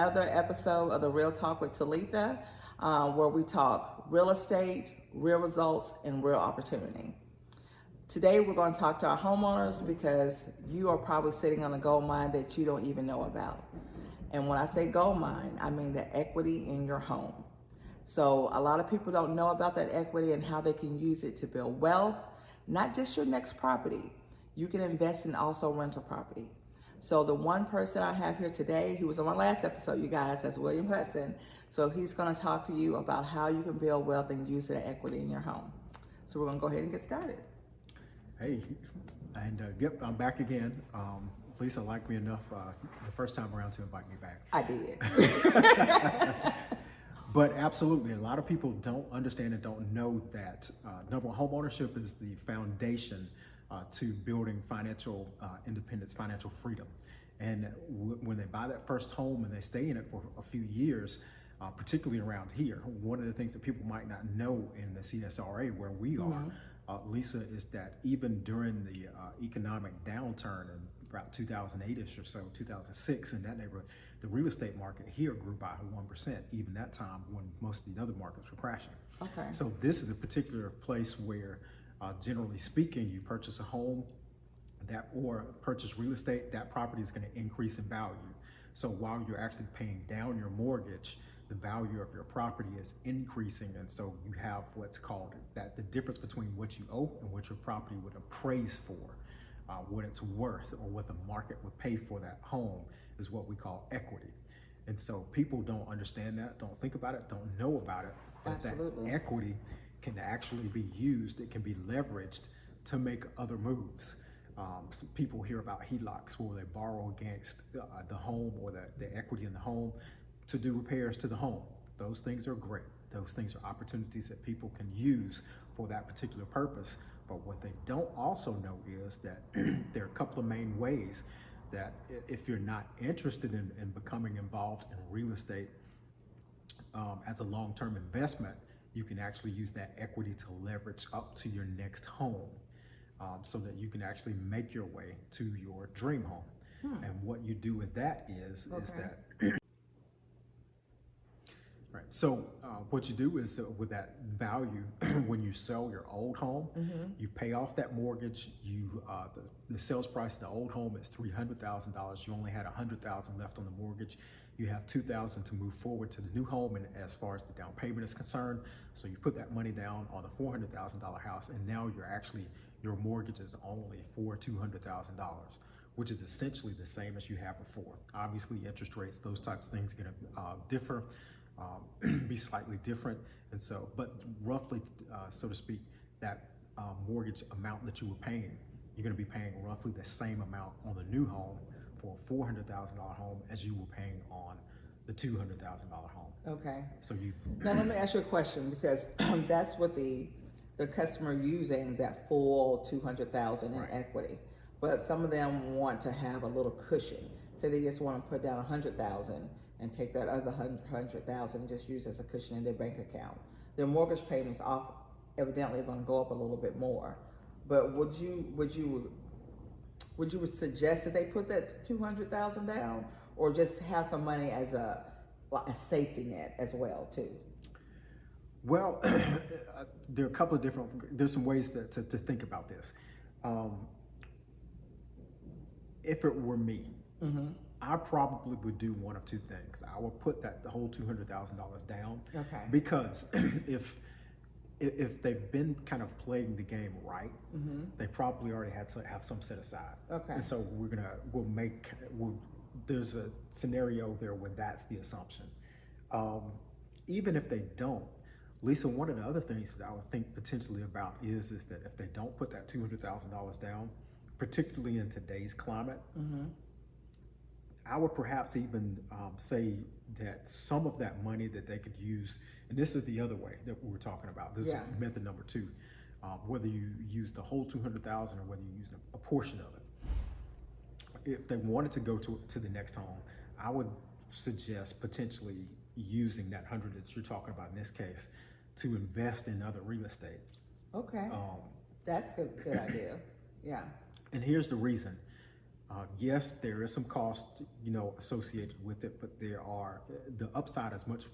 another episode of the Real Talk with Teletha, where we talk real estate, real results, and real opportunity. Today, we're going to talk to our homeowners because you are probably sitting on a gold mine that you don't even know about. And when I say gold mine, I mean the equity in your home. So a lot of people don't know about that equity and how they can use it to build wealth, not just your next property. You can invest in also rental property. So the one person I have here today, he was on my last episode, you guys, that's William Hudson. So he's going to talk to you about how you can build wealth and use that equity in your home. So we're going to go ahead and get started. Hey, and yep, I'm back again. Lisa liked me enough the first time around to invite me back. I did. But absolutely, a lot of people don't understand and don't know that number one, home ownership is the foundation to building financial independence, financial freedom. And when they buy that first home and they stay in it for a few years, particularly around here, one of the things that people might not know in the CSRA where we are, Lisa, is that even during the economic downturn in about 2008-ish or so, 2006, in that neighborhood, the real estate market here grew by 1%, even that time when most of the other markets were crashing. Okay. So this is a particular place where, generally speaking, you purchase a home or purchase real estate, that property is going to increase in value. So while you're actually paying down your mortgage, the value of your property is increasing, and so you have what's called that the difference between what you owe and what your property would appraise for, what it's worth or what the market would pay for that home is what we call equity. And so people don't understand that, don't think about it, don't know about it, but Absolutely. that equity can actually be used, it can be leveraged to make other moves. So people hear about HELOCs where they borrow against the home or the equity in the home to do repairs to the home. Those things are great. Those things are opportunities that people can use for that particular purpose. But what they don't also know is that there are a couple of main ways that if you're not interested in becoming involved in real estate as a long-term investment, you can actually use that equity to leverage up to your next home so that you can actually make your way to your dream home. And what you do with that is that right. So what you do is with that value, when you sell your old home, you pay off that mortgage. You the sales price of the old home is $300,000. You only had $100,000 left on the mortgage. You have $2,000 to move forward to the new home, and as far as the down payment is concerned, so you put that money down on the $400,000 house, and now your mortgage is only for $200,000, which is essentially the same as you had before. Obviously, interest rates, those types of things are going to differ. Be slightly different, and so, but roughly, so to speak, that mortgage amount that you were paying, you're going to be paying roughly the same amount on the new home for a $400,000 home as you were paying on the $200,000 home. Okay. So you. Now let me ask you a question, because that's what the customer using that full $200,000 in equity, but some of them want to have a little cushion. Say they just want to put down $100,000 and take that other $100,000 and just use as a cushion in their bank account. Their mortgage payments off evidently are going to go up a little bit more. But would you suggest that they put that $200,000 down, or just have some money as a safety net as well too? Well, there are a couple of there's some ways to think about this. If it were me, I probably would do one of two things. I would put the whole $200,000 down. Okay. Because if they've been kind of playing the game right, they probably already had to have some set aside. Okay. And so there's a scenario there where that's the assumption. Even if they don't, Lisa, one of the other things that I would think potentially about is that if they don't put that $200,000 down, particularly in today's climate, I would perhaps even say that some of that money that they could use, and this is the other way that we were talking about, this is method number two, whether you use the whole $200,000 or whether you use a portion of it. If they wanted to go to the next home, I would suggest potentially using that 100 that you're talking about in this case to invest in other real estate. Okay, that's a good idea. Yeah. And here's the reason. Yes, there is some cost, associated with it, but the upside is much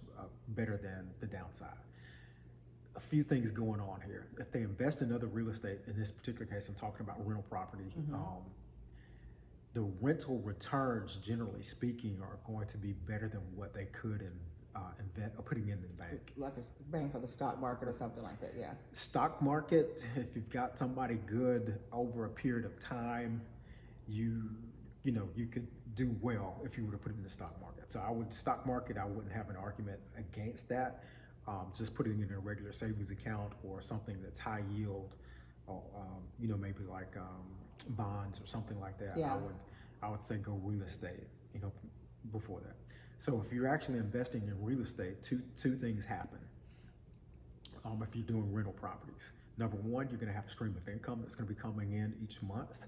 better than the downside. A few things going on here. If they invest in other real estate, in this particular case, I'm talking about rental property. The rental returns, generally speaking, are going to be better than what they could invest or putting in the bank. Like a bank or the stock market or something like that, yeah. Stock market, if you've got somebody good over a period of time, you could do well if you were to put it in the stock market. So stock market, I wouldn't have an argument against that. Just putting it in a regular savings account or something that's high yield, or maybe like bonds or something like that. Yeah. I would say go real estate, before that. So if you're actually investing in real estate, two things happen. If you're doing rental properties, number one, you're going to have a stream of income that's going to be coming in each month.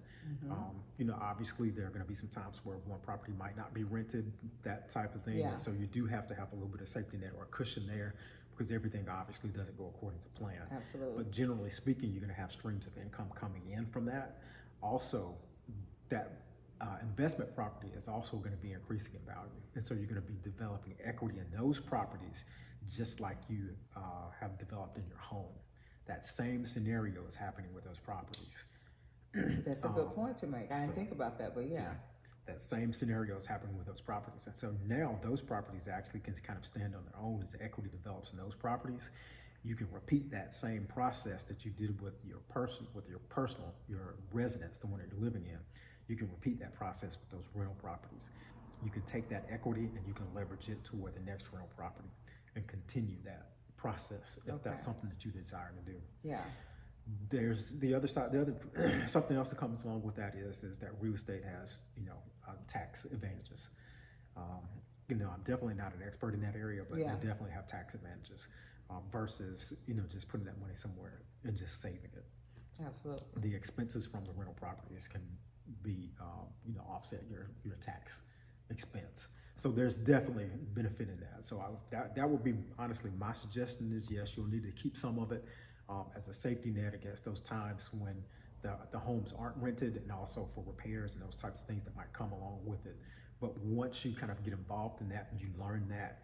Obviously there are going to be some times where one property might not be rented, that type of thing. Yeah. So you do have to have a little bit of safety net or a cushion there, because everything obviously doesn't go according to plan. Absolutely. But generally speaking, you're going to have streams of income coming in from that. Also, that investment property is also going to be increasing in value. And so you're going to be developing equity in those properties, just like you have developed in your home. That same scenario is happening with those properties. That's a good point to make. I didn't think about that, but yeah. That same scenario is happening with those properties. And so now those properties actually can kind of stand on their own as the equity develops in those properties. You can repeat that same process that you did with your residence, the one that you're living in. You can repeat that process with those rental properties. You can take that equity and you can leverage it toward the next rental property and continue that process if that's something that you desire to do. Yeah. There's the other side. Something else that comes along with that is that real estate has tax advantages. I'm definitely not an expert in that area, but they definitely have tax advantages versus just putting that money somewhere and just saving it. Absolutely. The expenses from the rental properties can be offset your tax expense. So there's definitely benefit in that. So that would be honestly my suggestion is yes, you'll need to keep some of it as a safety net against those times when the homes aren't rented, and also for repairs and those types of things that might come along with it. But once you kind of get involved in that and you learn that,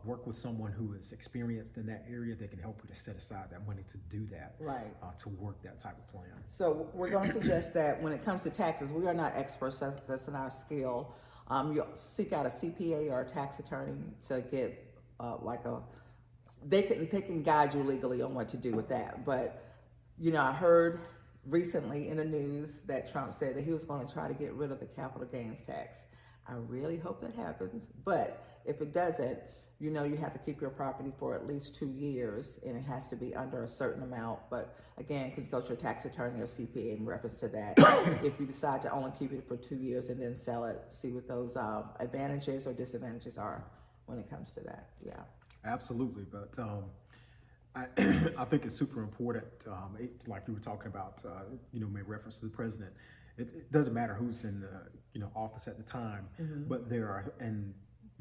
work with someone who is experienced in that area, they can help you to set aside that money to do that, right? To work that type of plan. So we're going to suggest that when it comes to taxes, we are not experts. That's in our skill. You'll seek out a CPA or a tax attorney to get they can guide you legally on what to do with that. But I heard recently in the news that Trump said that he was going to try to get rid of the capital gains tax. I really hope that happens. But if it doesn't, you have to keep your property for at least 2 years, and it has to be under a certain amount. But again, consult your tax attorney or CPA in reference to that. If you decide to only keep it for 2 years and then sell it, see what those advantages or disadvantages are when it comes to that. Yeah. Absolutely, but I think it's super important. Like you were talking about, made reference to the president. It doesn't matter who's in the office at the time, but the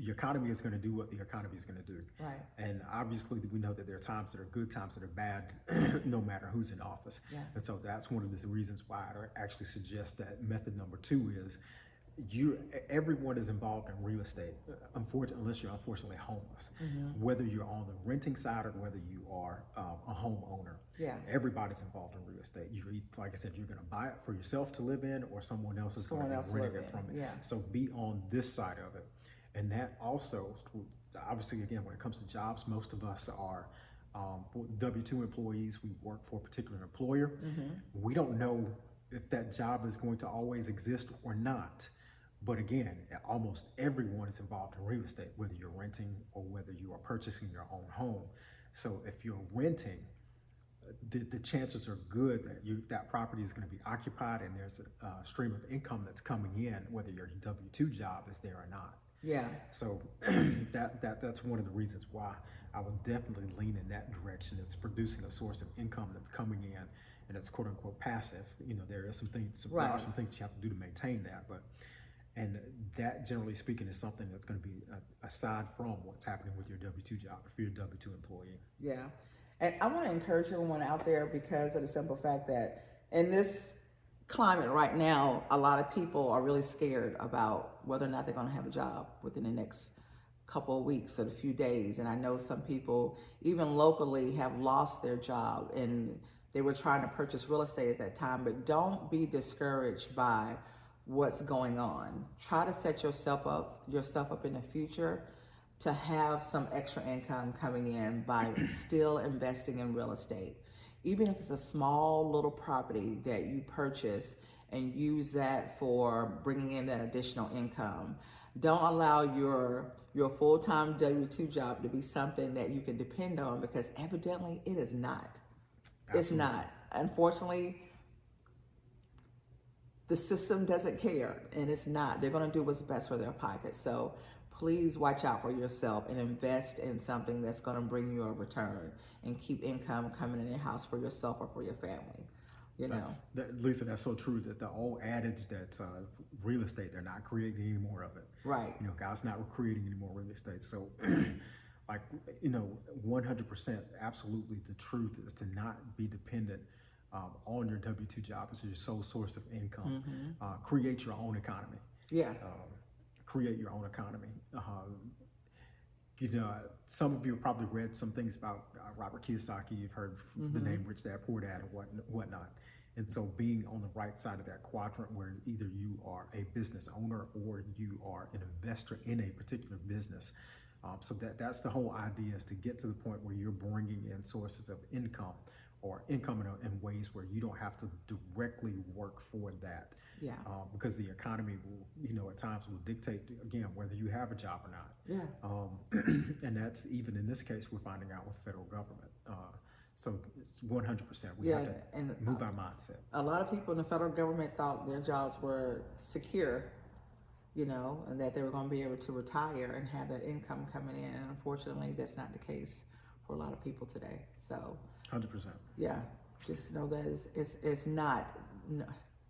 economy is going to do what the economy is going to do. Right. And obviously we know that there are times that are good, times that are bad, no matter who's in office. Yeah. And so that's one of the reasons why I actually suggest that method number 2 is everyone is involved in real estate, unless you're unfortunately homeless. Whether you're on the renting side or whether you are a homeowner. Yeah. Everybody's involved in real estate. Like I said, you're going to buy it for yourself to live in, or someone else is going to be renting it from it. Yeah. So be on this side of it. And that also, obviously, again, when it comes to jobs, most of us are W-2 employees. We work for a particular employer. We don't know if that job is going to always exist or not. But again, almost everyone is involved in real estate, whether you're renting or whether you are purchasing your own home. So if you're renting, the chances are good that that property is going to be occupied and there's a stream of income that's coming in, whether your W-2 job is there or not. Yeah. So that's one of the reasons why I would definitely lean in that direction. It's producing a source of income that's coming in, and it's quote unquote passive. There are some things there are some things you have to do to maintain that, and that, generally speaking, is something that's going to be aside from what's happening with your W-2 job if you're a W-2 employee. Yeah. And I want to encourage everyone out there because of the simple fact that in this climate right now, a lot of people are really scared about whether or not they're going to have a job within the next couple of weeks or a few days. And I know some people, even locally, have lost their job and they were trying to purchase real estate at that time. But don't be discouraged by what's going on. Try to set yourself up in the future to have some extra income coming in by still investing in real estate. Even if it's a small little property that you purchase and use that for bringing in that additional income. Don't allow your full-time W-2 job to be something that you can depend on, because evidently it is not. Absolutely. It's not. Unfortunately, the system doesn't care, and it's not. They're going to do what's best for their pocket. So please watch out for yourself and invest in something that's going to bring you a return and keep income coming in your house for yourself or for your family. You know, Lisa, that's so true. That the old adage that real estate, they're not creating any more of it. right? You know, God's not creating any more real estate. So, like, you know, 100%, absolutely, the truth is to not be dependent on your W-2 job as your sole source of income. Create your own economy. Yeah. Create your own economy. You know, some of you have probably read some things about Robert Kiyosaki. You've heard the name Rich Dad Poor Dad and whatnot. And so being on the right side of that quadrant, where either you are a business owner or you are an investor in a particular business. So that's the whole idea, is to get to the point where you're bringing in sources of income, or income in ways where you don't have to directly work for that. Yeah. Because the economy will, you know, at times will dictate, again, whether you have a job or not. Yeah. And that's, even in this case, we're finding out with the federal government. So it's 100%. We Yeah, have to and move our mindset. a lot of people in the federal government thought their jobs were secure, you know, and that they were going to be able to retire and have that income coming in. And unfortunately, that's not the case for a lot of people today. So 100%. yeah, just know that it's not.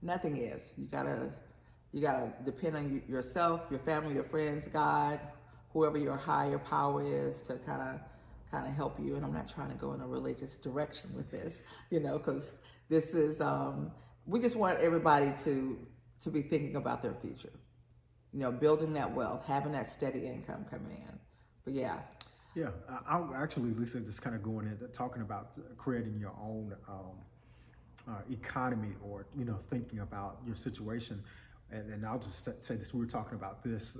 Nothing is. You gotta depend on yourself, your family, your friends, God, whoever your higher power is, to kind of help you. And I'm not trying to go in a religious direction with this, you know, because this is we just want everybody to be thinking about their future, you know, building that wealth, having that steady income coming in. But yeah. Yeah, I'll actually, Lisa, just kind of going into talking about creating your own economy, or, you know, thinking about your situation. And I'll just say this: we were talking about this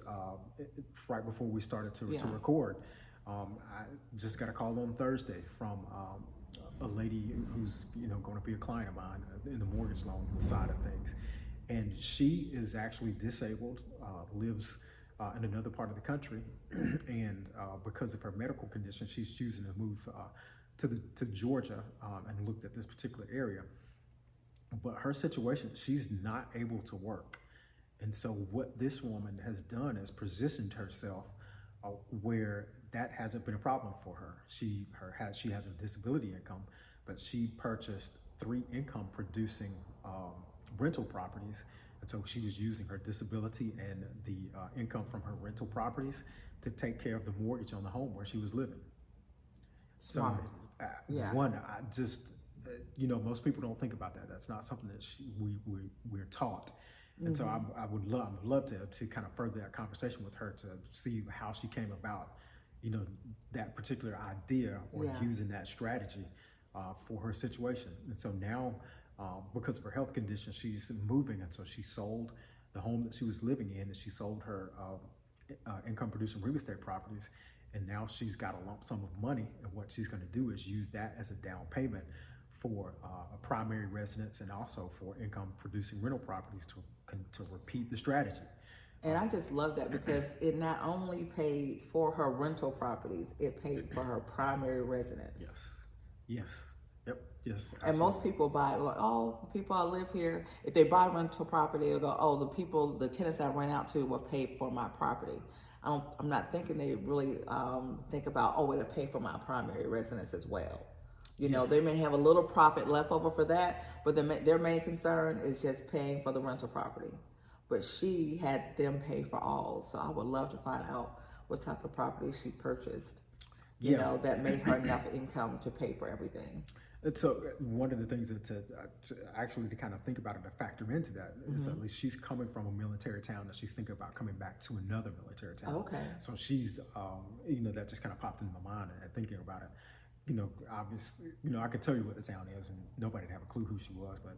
right before we started to record. I just got a call on Thursday from a lady who's, you know, going to be a client of mine in the mortgage loan side of things, and she is actually disabled, lives in another part of the country, and because of her medical condition, she's choosing to move to Georgia, and looked at this particular area. But her situation, she's not able to work. And so what this woman has done is positioned herself where that hasn't been a problem for her. She has a disability income, but she purchased 3 income producing rental properties. And so she was using her disability and the income from her rental properties to take care of the mortgage on the home where she was living. Smart. So, Yeah. I just, you know, most people don't think about that. That's not something that we're taught. And so I would love to kind of further that conversation with her, to see how she came about, you know, that particular idea, or using that strategy for her situation. And so now, because of her health condition, she's moving, and so she sold the home that she was living in, and she sold her income producing real estate properties, and now she's got a lump sum of money, and what she's going to do is use that as a down payment for a primary residence, and also for income producing rental properties to repeat the strategy. And I just love that, because it not only paid for her rental properties, it paid for her primary residence. Yes. Yep. Yes. Absolutely. And most people buy, like, oh, the people I live here, if they buy rental property, they'll go, oh, the tenants I rent out to will pay for my property. I'm not thinking they really think about, oh, it'll pay for my primary residence as well. You know, they may have a little profit left over for that, but their main concern is just paying for the rental property. But she had them pay for all. So I would love to find out what type of property she purchased, you know, that made her enough income to pay for everything. And so one of the things that to actually to kind of think about and to factor into that is at least she's coming from a military town that she's thinking about coming back to another military town. Okay. So she's, that just kind of popped into my mind and thinking about it. Obviously, I could tell you what the town is and nobody'd have a clue who she was, but,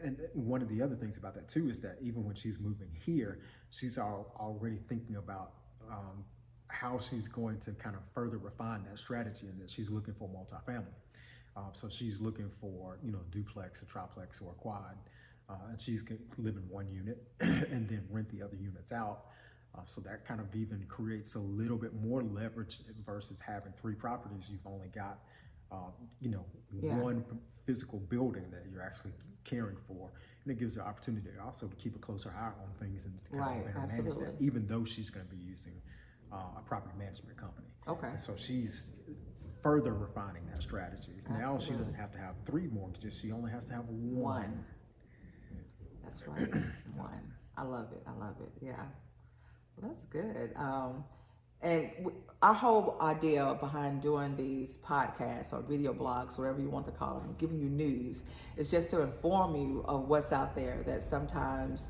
and one of the other things about that too is that even when she's moving here, she's already thinking about, how she's going to kind of further refine that strategy, and that she's looking for multifamily. So she's looking for, duplex, a triplex, or a quad, and she's going to live in one unit and then rent the other units out. So that kind of even creates a little bit more leverage versus having three properties. You've only got, one physical building that you're actually caring for, and it gives her opportunity also to keep a closer eye on things and to kind of better manage that, even though she's going to be using a property management company. Okay. And so she's further refining that strategy. Now she doesn't have to have three mortgages, she only has to have one. That's right. One. I love it. Yeah. Well, that's good. Our whole idea behind doing these podcasts or video blogs, whatever you want to call them, giving you news, is just to inform you of what's out there that sometimes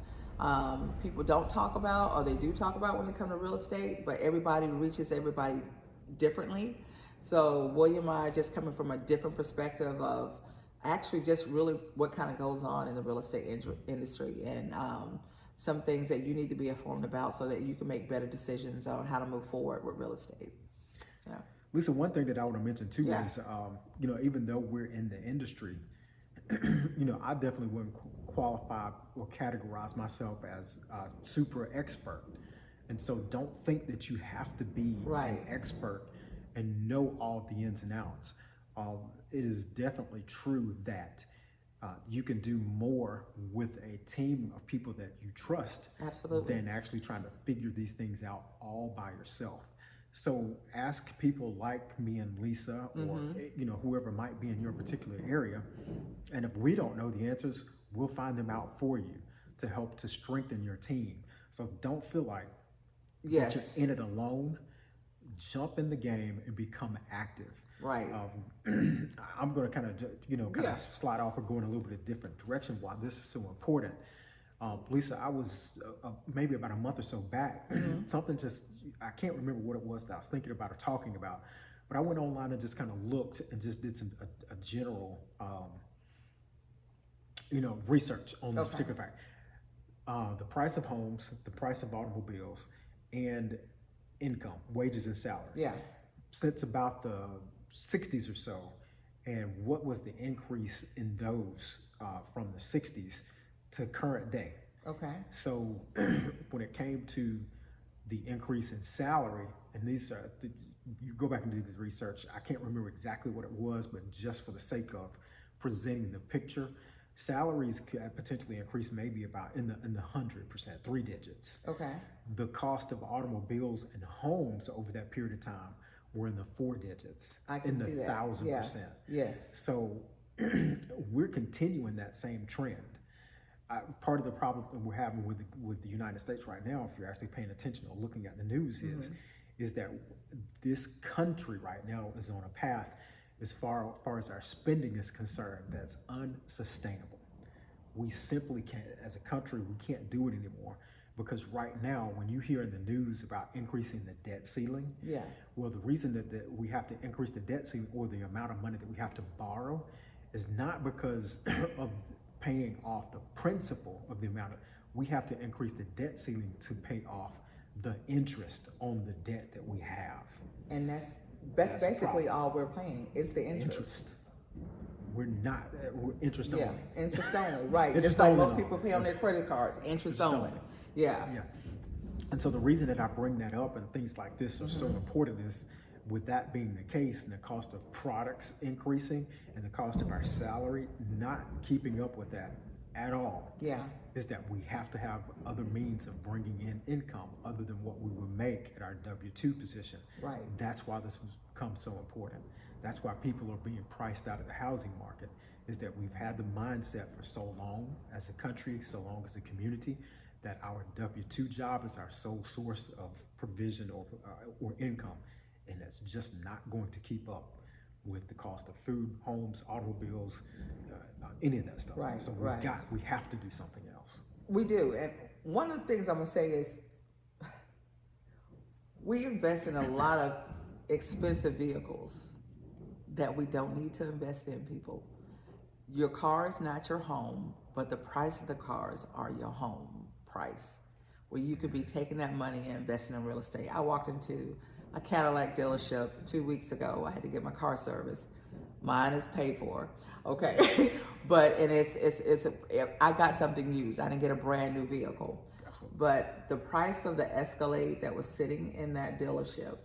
people don't talk about, or they do talk about when it comes to real estate, but everybody reaches everybody differently. So William and I just coming from a different perspective of actually just really what kind of goes on in the real estate industry, and some things that you need to be informed about so that you can make better decisions on how to move forward with real estate. Yeah. Lisa, one thing that I want to mention too is, even though we're in the industry, I definitely wouldn't qualify or categorize myself as a super expert. And so don't think that you have to be an expert and know all the ins and outs. It is definitely true that you can do more with a team of people that you trust than actually trying to figure these things out all by yourself. So ask people like me and Lisa, or whoever might be in your particular area, and if we don't know the answers, we'll find them out for you to help to strengthen your team. So don't feel like that you're in it alone. Jump in the game and become active. Right. I'm going to kind of slide off or go in a little bit of different direction why this is so important. Lisa, I was maybe about a month or so back, something I can't remember what it was that I was thinking about or talking about, but I went online and just kind of looked and just did a general, research on this particular fact. The price of homes, the price of automobiles, and income, wages and salary. Yeah. Since about the 60s or so, and what was the increase in those from the 60s to current day. Okay. So when it came to the increase in salary, and these are, you go back and do the research, I can't remember exactly what it was, but just for the sake of presenting the picture, salaries could potentially increase maybe about in the 100%, 3 digits. Okay. The cost of automobiles and homes over that period of time were in the 4 digits, I can see that. 1,000%. Yes. So we're continuing that same trend. Part of the problem that we're having with the United States right now, if you're actually paying attention or looking at the news, is that this country right now is on a path, as far as our spending is concerned, that's unsustainable. We simply can't, as a country, we can't do it anymore. Because right now, when you hear in the news about increasing the debt ceiling, well, the reason that we have to increase the debt ceiling, or the amount of money that we have to borrow, is not because of paying off the principal of the amount we have to increase the debt ceiling to pay off the interest on the debt that we have. And that's basically all we're paying is the interest. We're not, we're interest only. Yeah, interest only, right. Interest Just like only. most people pay on their credit cards, interest only. Yeah. And so the reason that I bring that up and things like this are so important is, with that being the case, and the cost of products increasing and the cost of our salary not keeping up with that at all, is that we have to have other means of bringing in income other than what we would make at our W-2 position. Right. That's why this becomes so important. That's why people are being priced out of the housing market, is that we've had the mindset for so long as a country, so long as a community, that our W-2 job is our sole source of provision or income, and that's just not going to keep up with the cost of food, homes, automobiles, any of that stuff. Right, So right. we have to do something else. We do. And one of the things I'm going to say is we invest in a lot of expensive vehicles that we don't need to invest in, people. Your car is not your home, but the price of the cars are your home price, where you could be taking that money and investing in real estate. I walked into a Cadillac dealership 2 weeks ago. I had to get my car serviced. Mine is paid for, okay? But I got something used. I didn't get a brand new vehicle. Absolutely. But the price of the Escalade that was sitting in that dealership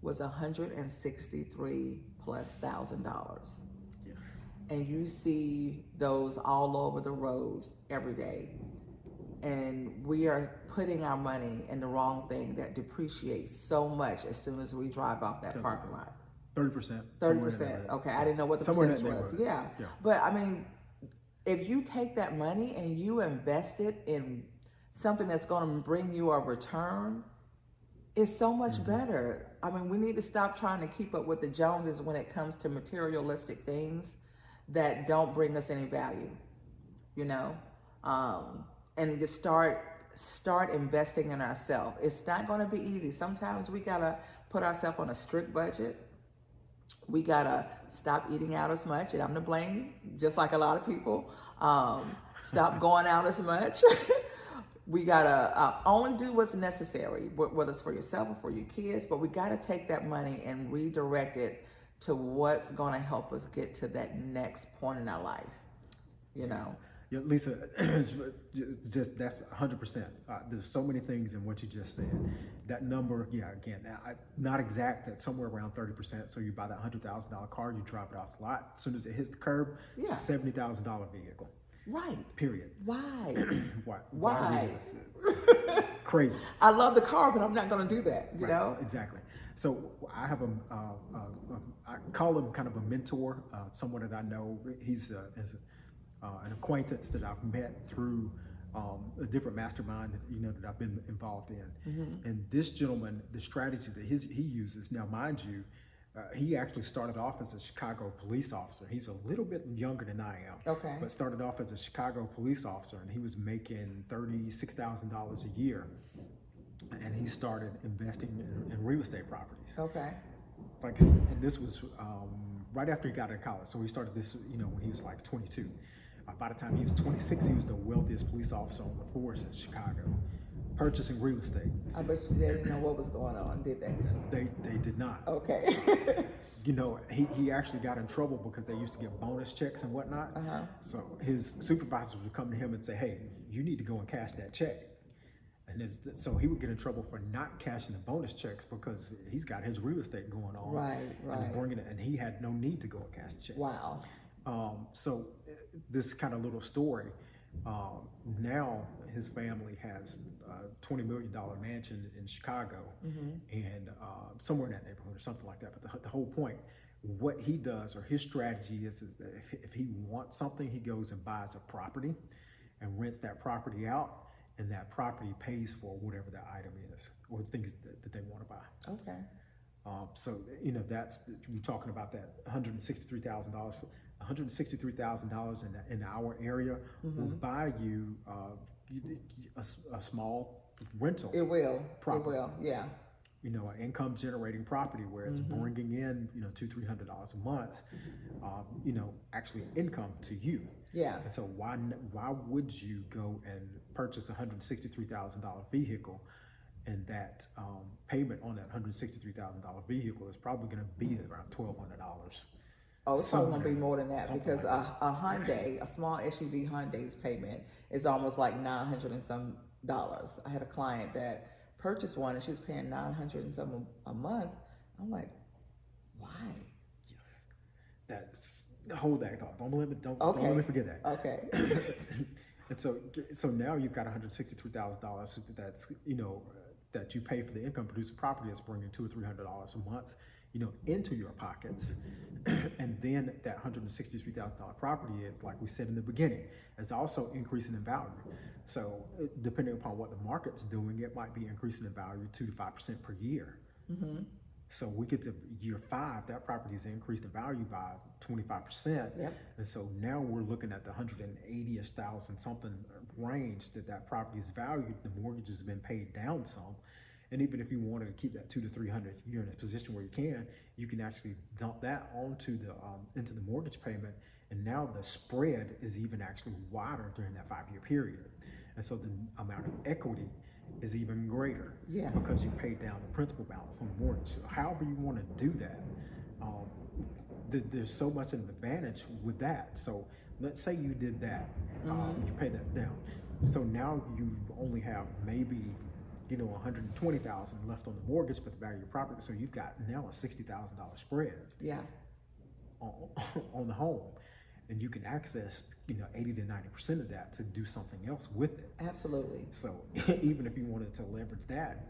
was $163,000+. Yes. And you see those all over the roads every day. And we are putting our money in the wrong thing that depreciates so much as soon as we drive off that parking lot. 30%. 30%. Okay, I didn't know what the percentage was. Yeah. But I mean, if you take that money and you invest it in something that's going to bring you a return, it's so much better. I mean, we need to stop trying to keep up with the Joneses when it comes to materialistic things that don't bring us any value, you know, and just start investing in ourselves. It's not going to be easy. Sometimes we got to put ourselves on a strict budget. We got to stop eating out as much, and I'm to blame, just like a lot of people. Stop going out as much. We got to only do what's necessary, whether it's for yourself or for your kids, but we got to take that money and redirect it to what's going to help us get to that next point in our life, you know? Yeah, Lisa, just that's 100%. There's so many things in what you just said. That number, yeah, again, not exact. That's somewhere around 30%. So you buy that $100,000 car, you drive it off the lot. As soon as it hits the curb, $70,000 vehicle. Right. Period. Why? Why? It's crazy. I love the car, but I'm not going to do that. You know? Exactly. So I have I call him kind of a mentor, someone that I know. He's an acquaintance that I've met through a different mastermind that I've been involved in. And this gentleman, the strategy that he uses now, mind you, he actually started off as a Chicago police officer. He's a little bit younger than I am, but started off as a Chicago police officer, and he was making $36,000 a year. And he started investing in real estate properties. Okay. Like I said, and this was right after he got out of college. So he started this, when he was like 22. By the time he was 26, he was the wealthiest police officer on the force in Chicago, purchasing real estate. I bet you they didn't know what was going on, did they? They did not. Okay. He actually got in trouble because they used to get bonus checks and whatnot. So his supervisors would come to him and say, "Hey, you need to go and cash that check." And so he would get in trouble for not cashing the bonus checks because he's got his real estate going on. Right. And bringing it, and he had no need to go and cash the check. Wow. So this kind of little story, now his family has a $20 million mansion in Chicago and somewhere in that neighborhood or something like that. But the whole point, what he does or his strategy is that if he wants something, he goes and buys a property and rents that property out, and that property pays for whatever that item is or the things that they want to buy. Okay. So that's we're talking about that $163,000. $163,000 in our area will buy you a small rental. It will. Property. It will. Yeah. An income generating property where it's bringing in $200-300 a month. Actually income to you. Yeah. And so why would you go and purchase a $163,000 vehicle, and that payment on that $163,000 vehicle is probably going to be around $1,200. Oh, it's probably going to be more than that because a Hyundai, a small SUV Hyundai's payment is almost like $900 and some dollars. I had a client that purchased one and she was paying $900 and some a month. I'm like, why? Yes, that's hold that thought. Don't let me forget that. Okay. And so now you've got $163,000 that's that you pay for the income producing property that's bringing $200 or $300 a month, into your pockets. And then that $163,000 property is, like we said in the beginning, is also increasing in value. So depending upon what the market's doing, it might be increasing in value 2 to 5% per year. So we get to year 5, that property's increased in value by 25%. Yep. And so now we're looking at the 180-ish thousand something range that property is valued. The mortgage has been paid down some. And even if you wanted to keep that 200 to 300, you're in a position where you can actually dump that onto the into the mortgage payment. And now the spread is even actually wider during that 5-year period. And so the amount of equity is even greater, Yeah. because you paid down the principal balance on the mortgage. So however you want to do that, there's so much an advantage with that. So let's say you did that, you pay that down. So now you only have maybe, $120,000 left on the mortgage, but the value of your property. So you've got now a $60,000 spread Yeah. on the home, and you can access 80 to 90% of that to do something else with it. Absolutely. So even if you wanted to leverage that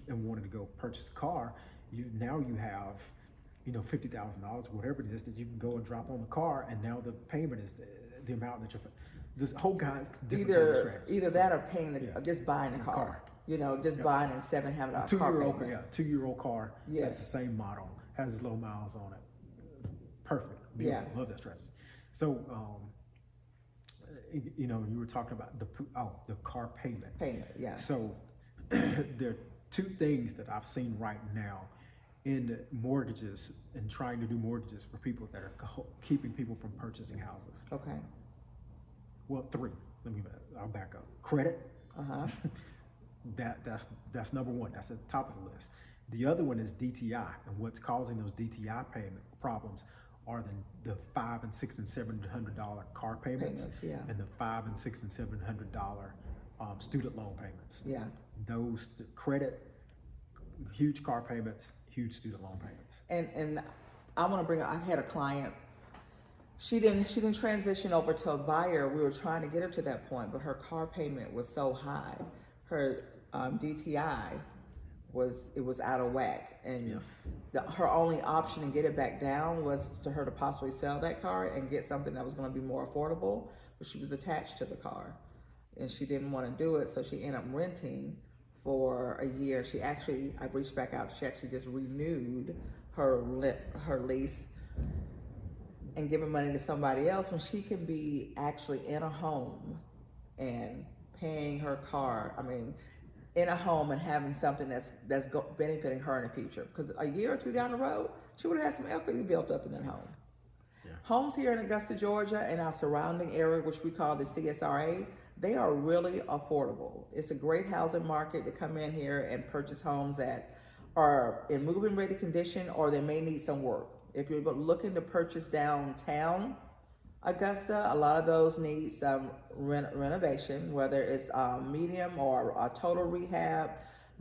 and wanted to go purchase a car, you have $50,000, whatever it is, that you can go and drop on the car, and now the payment is the amount that this whole guy Either that or paying just buying the car. Just buying instead of having a car payment. 2-year-old car. Yes. That's the same model, has low miles on it. Perfect. Yeah. Love that strategy. So you were talking about the car payment. Yeah. So there are 2 things that I've seen right now in mortgages and trying to do mortgages for people that are keeping people from purchasing houses. Okay. Well, 3. I'll back up. Credit. That's number 1. That's at the top of the list. The other one is DTI, and what's causing those DTI payment problems are the $500 and $600 and $700 car payments, yeah. and the $500 and $600 and $700 student loan payments. Yeah. Those credit, huge car payments, huge student loan payments. And I want to bring up, I had a client. She didn't transition over to a buyer. We were trying to get her to that point, but her car payment was so high. Her DTI was out of whack, and Yes. her only option to get it back down was to her to possibly sell that car and get something that was going to be more affordable. But she was attached to the car, and she didn't want to do it, so she ended up renting for a year. I reached back out. She actually just renewed her lease and giving money to somebody else when she can be actually in a home and paying her car. I mean, in a home and having something that's benefiting her in the future. Because a year or 2 down the road, she would have had some equity built up in that home. Yeah. Homes here in Augusta, Georgia, and our surrounding area, which we call the CSRA, they are really affordable. It's a great housing market to come in here and purchase homes that are in move-in ready condition, or they may need some work. If you're looking to purchase downtown Augusta, a lot of those need some renovation, whether it's medium or a total rehab.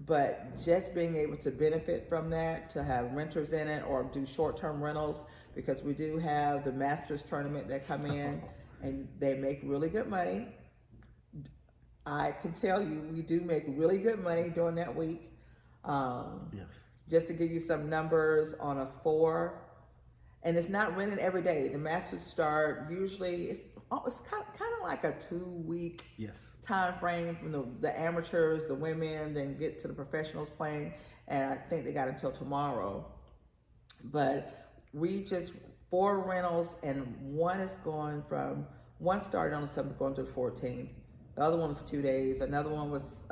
But just being able to benefit from that, to have renters in it or do short-term rentals, because we do have the Masters tournament that come in and they make really good money. I can tell you, we do make really good money during that week. Yes. Just to give you some numbers on a 4, and it's not rented every day. The Masters start usually, it's kind of like a 2-week Yes. time frame from the amateurs, the women, then get to the professionals playing, and I think they got until tomorrow. But we just 4 rentals, and one started on the 7th going to the 14th. The other one was 2 days. Another one was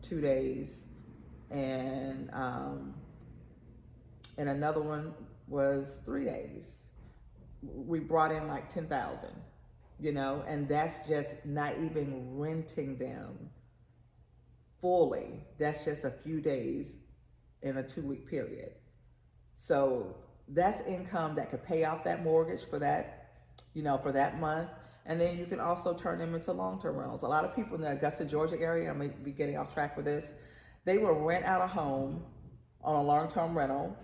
2 days, and another one was 3 days. We brought in like 10,000, and that's just not even renting them fully. That's just a few days in a 2-week period. So that's income that could pay off that mortgage for that, for that month. And then you can also turn them into long-term rentals. A lot of people in the Augusta, Georgia area, I may be getting off track with this, they will rent out a home on a long-term rental,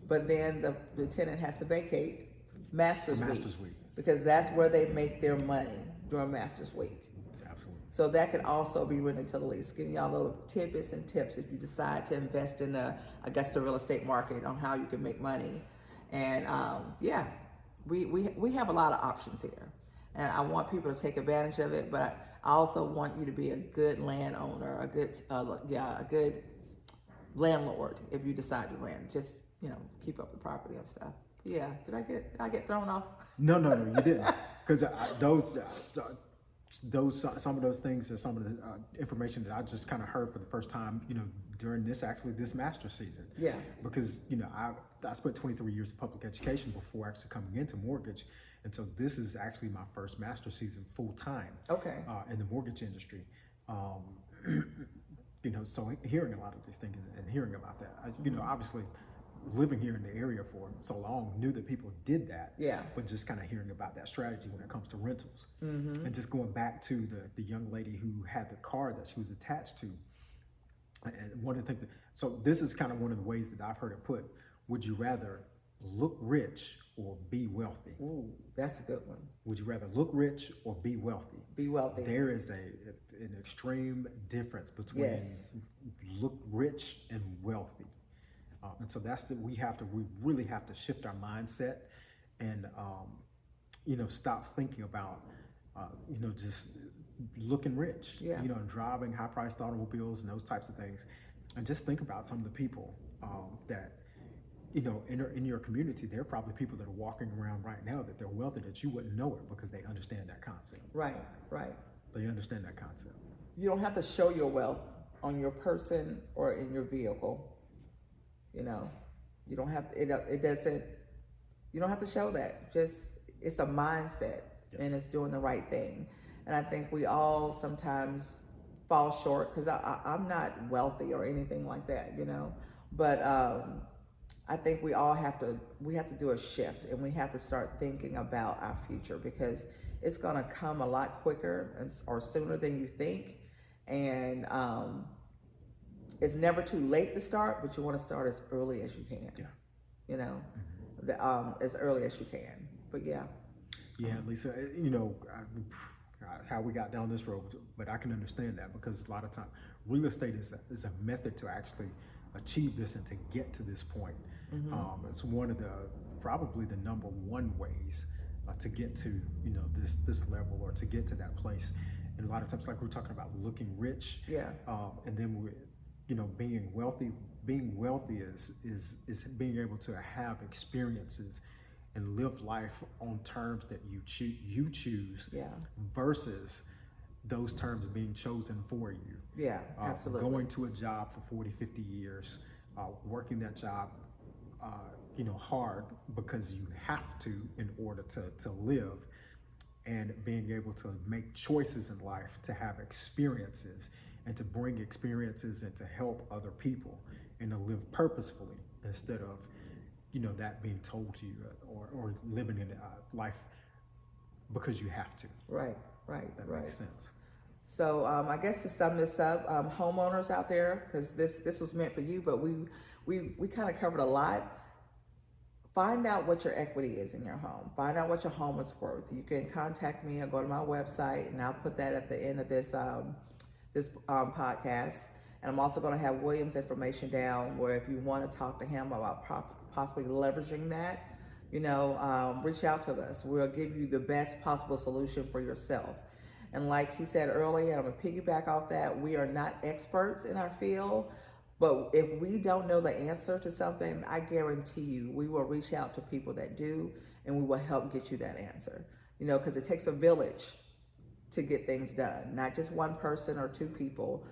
but then the tenant has to vacate Masters Week, because that's where they make their money during Masters Week. Absolutely. So that could also be rented to the lease. Giving y'all little tidbits and tips if you decide to invest in the Augusta real estate market on how you can make money. And we have a lot of options here, and I want people to take advantage of it. But I also want you to be a good landowner, a good landlord if you decide to rent. Just, keep up the property and stuff. Yeah. Did I get thrown off? No, you didn't. Because some of those things are some of the information that I just kind of heard for the first time, during this master season. Yeah. Because, I spent 23 years of public education before actually coming into mortgage. And so this is actually my first master season full time. Okay. In the mortgage industry. So hearing a lot of these things and hearing about that, obviously living here in the area for so long, knew that people did that. Yeah. But just kind of hearing about that strategy when it comes to rentals. Mm-hmm. And just going back to the young lady who had the car that she was attached to. And one of the things, so this is kind of one of the ways that I've heard it put. Would you rather look rich or be wealthy? Ooh, that's a good one. Would you rather look rich or be wealthy? Be wealthy. There is an extreme difference between look rich and wealthy. And so we really have to shift our mindset and, stop thinking about, just looking rich, and driving high priced automobiles and those types of things. And just think about some of the people that, in your community, there are probably people that are walking around right now that they're wealthy that you wouldn't know it because they understand that concept. Right. They understand that concept. You don't have to show your wealth on your person or in your vehicle. You don't have it doesn't. You don't have to show that. Just it's a mindset, and it's doing the right thing. And I think we all sometimes fall short because I'm not wealthy or anything like that, But I think we have to do a shift, and we have to start thinking about our future because it's going to come a lot quicker or sooner than you think. And it's never too late to start, but you want to start as early as you can. As early as you can. But yeah. Yeah, Lisa, how we got down this road, but I can understand that because a lot of time real estate is a method to actually achieve this and to get to this point. Mm-hmm. It's one of probably the number one ways to get to this level or to get to that place. And a lot of times, like we're talking about looking rich, and then we being wealthy. Being wealthy is being able to have experiences and live life on terms that you choose versus those terms being chosen for you. Yeah, absolutely. Going to a job for 40, 50 years, working that job, hard because you have to in order to live, and being able to make choices in life, to have experiences and to bring experiences and to help other people and to live purposefully instead of that being told to you or living in life because you have to. Right. That makes sense. So I guess to sum this up, homeowners out there, because this was meant for you, but we kind of covered a lot. Find out what your equity is in your home. Find out what your home is worth. You can contact me or go to my website, and I'll put that at the end of this podcast. And I'm also going to have William's information down where if you want to talk to him about possibly leveraging that, reach out to us. We'll give you the best possible solution for yourself. And like he said earlier, I'm going to piggyback off that. We are not experts in our field, but if we don't know the answer to something, I guarantee you we will reach out to people that do, and we will help get you that answer. Because it takes a village to get things done, not just one person or two people.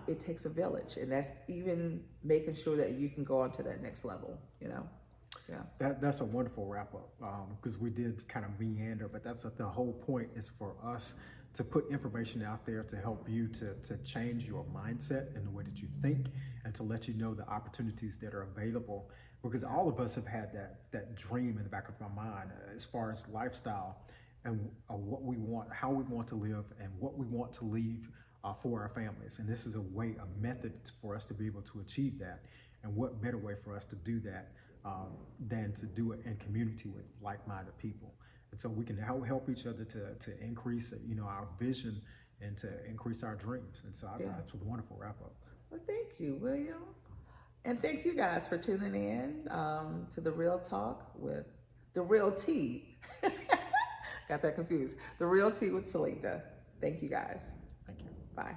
It takes a village, and that's even making sure that you can go on to that next level, Yeah. That's a wonderful wrap up because we did kind of meander, but that's the whole point is for us to put information out there to help you to change your mindset and the way that you think and to let you know the opportunities that are available because all of us have had that dream in the back of our mind as far as lifestyle and what we want, how we want to live and what we want to leave for our families. And this is a method for us to be able to achieve that. And what better way for us to do that than to do it in community with like-minded people. And so we can help each other to increase, our vision and to increase our dreams. And so that's a wonderful wrap up. Well, thank you, William. And thank you guys for tuning in to the Real Talk with the Real Tea. Got that confused. The Real Tea with Teletha. Thank you guys. Thank you. Bye.